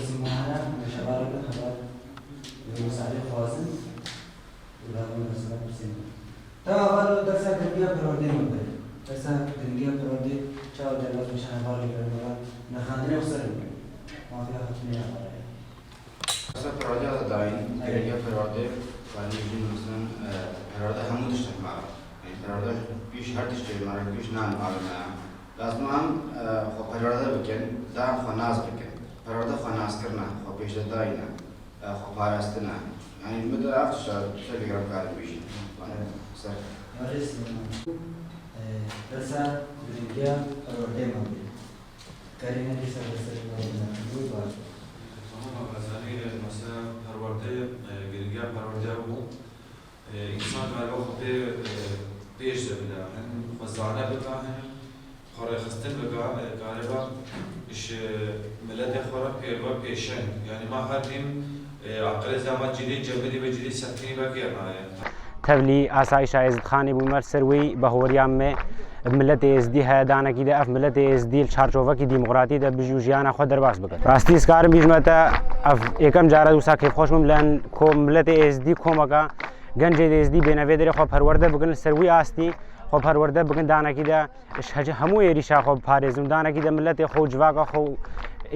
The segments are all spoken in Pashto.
سیمانه شباب خبر مساعد خوازن ولا مساعد بسیم تا اول درس دنیا پرورده میکنه درس دنیا پرورده چهار درس میشن بالا میبرن نخاندن خسر میکنه مافیا ختمی آره درس پرورده داین دنیا پرورده ولی این مثلا پرورده همون داشتن ما این پرورده پیش هر داشته ما پیش نان آلنا لازم هم خب پرورده بکن دام خناس بکن پرورده خناس کردن خب پیش داینا خب پاراستنا يعني بدأ أفتش شكل قرب قاعد بيجي. صح. مارس درسا دنيا أروده مبلي. كارينا كيسا درسا مبلي نقول بعض. تمام مثلاً مثلا پرورده دنيا پرورده بو إنسان مرا خبي بيش بداهن خزانة بداهن خارج خستن بقى غالبا إيش ملاد خارج بيروا بيشن يعني ما هادين عقل زمان جديد جبدي بجديد سكيني باقي معايا تبلي آسایش عزت خانی بومر سروی بهوریام می ملت ازدی هدانه کی ده اف ملت ازدی چارچوبه کی دموکراتی ده بجوجیان خود در باس بکن راستی اسکارم بیشمت اف یکم جاره دوسا کیف خوشم لان کو ملت ازدی کومگا گنج ازدی بینوی در خو پرورده بکن سروی آستی خو پرورده بکن دانه کی ده شج همو ایریشا خو پارزم دانه کی ده ملت خو جواگا خو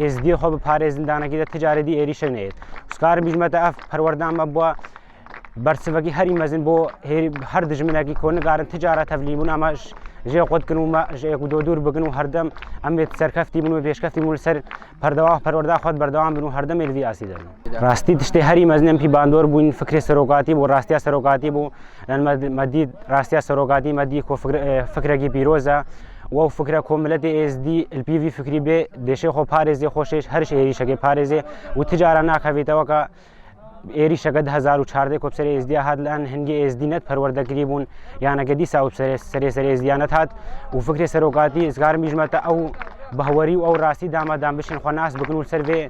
ازدی خو پارزم دانه کی ده تجاری ایریش نید اسکارم بیشمت اف پرورده ما با برسوگی هری مزن بو هر دجمنه کی کن گارن تجارت هفلیمون اماش جه قد کنو ما جه دور بکنو هر دم امیت سرکفتی منو پیشکفتی منو سر پردواه پرورده خود بردوام بنو هر دم الوی آسیده راستی تشته هری مزنم پی باندور بون فکر سروقاتی بو راستیا سروقاتی بو لان مدید راستیا سروقاتی مدی کو فکر کی پیروزه و فکر کوملت از دی الپی وی فکری به دشه خو پارزه خوشش هر شهری شگه پارزه و تجارت ناکوی توکا ایری شگد 1014 کو سر از دی هاد لان هنگی از دینت پرورده کریبون یعنی گدی ساوب سر از دیانت هات و فکر سروقاتی ازگار میجمت او بهوری او راسی دام بشن خو ناس بکنول سر و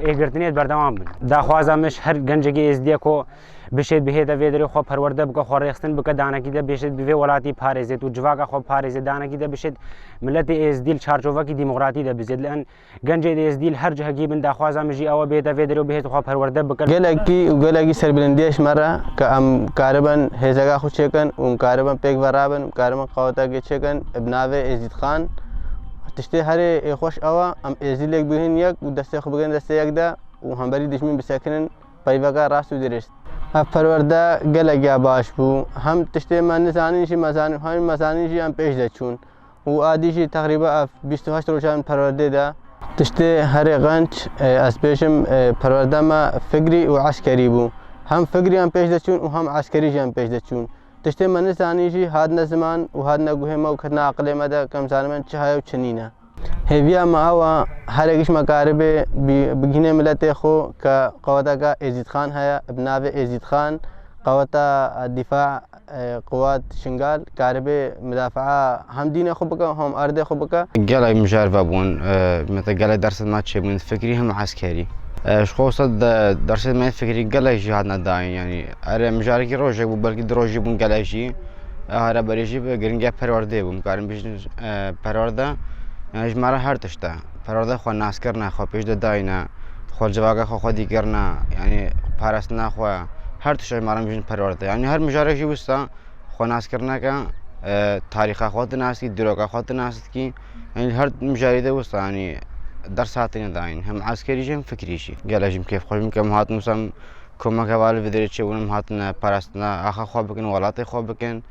اگرتنیت بردوام بن دا خوازمش هر گنجگی از دی کو بشید بهدا ویدر خو پرورده بک خو رخصتن بک دانه کی ده بشید به ولاتی پارزه تو جواگا خو پارزه دانه کی ده بشید ملت از دیل چارچوبه کی دموکراتی ده بزید لان گنج از دیل هر جهگی بن دا خوازمجی او بهدا ویدر به خو پرورده بک گلگی سربلندیش مرا که ام کاربن هزگا خو چکن اون کاربن پیک ورابن کاربن قوتا کی چکن ابناوه ازید خان تشته هر خوش اوا ام ازیلک بهن یک دسته خو بگن دسته یک ده و هم بری دشمن بسکنن پیوگا راست و درست پرورده گلگی باش بو هم تشته من نزانیشی مزانی همین مزانیشی هم پیش دچون و عادیشی تقریبا 28 روزان پرورده ده تشته هر غنچ از پیشم پرورده ما فکری و عسکری بو هم فکری هم پیش دچون و هم عسکری هم پیش دچون تشته من نزانیشی هاد نزمان و هاد نگوه ما و کنا عقل ما ده کم زمان چهای و چنینه هویا ما و هر یکش مقاربه بگینه ملت خو که قوتا کا ازید خان هیا ابناو ازید خان قوتا دفاع قوات شنگال قاربه مدافعه هم دین خو بکا هم ارض خو بکا قال مجربه بون مثل قال درس ما تشي من فكري هم عسكري شخوص درس ما فكري قال جهادنا داين يعني اره مجاركي روجه بلكي دروجي بون قال شي اره بريجي گرنگا پرورده بون کارم بیش پرورده يعني جمارة هرتشتا پرورده خو ناس کرنا خو پیش داينا خو جواگا خو خودی کرنا يعني پارستنا خو هرتش جمارة بیشن پرورده يعني هر مجارك جي وستا خو ناس کرنا کا تاریخ خود ناس کی دروگا خود ناس کی يعني هر مجاري ده وستا يعني درساتنا داين هم عسكري جم فكري شي قال جم كيف خوش كم هات مسام كم كوال فيدريتش ونم هاتنا پارستنا اخا خو بكن ولاتي خو بكن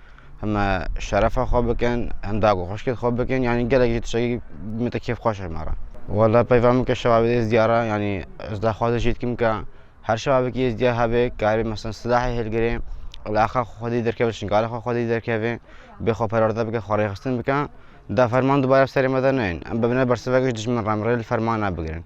هم شرفه خو بکن هم داغو خوشکت خو بکن يعني قال شيء متى كيف خوش مرة والله بيفهم كشباب زيارة يعني ازدا خاطر جيت كم كا هر شباب كي ازديا هبه كاري مثلا سلاحي هلگري الاخ خودي دركه شنقال خودي دركه بخو پرورده بك خاري خستن بك دا فرمان دوباره سر مدنين ام ببنه برسوگش دشمن رامرل فرمان بگرن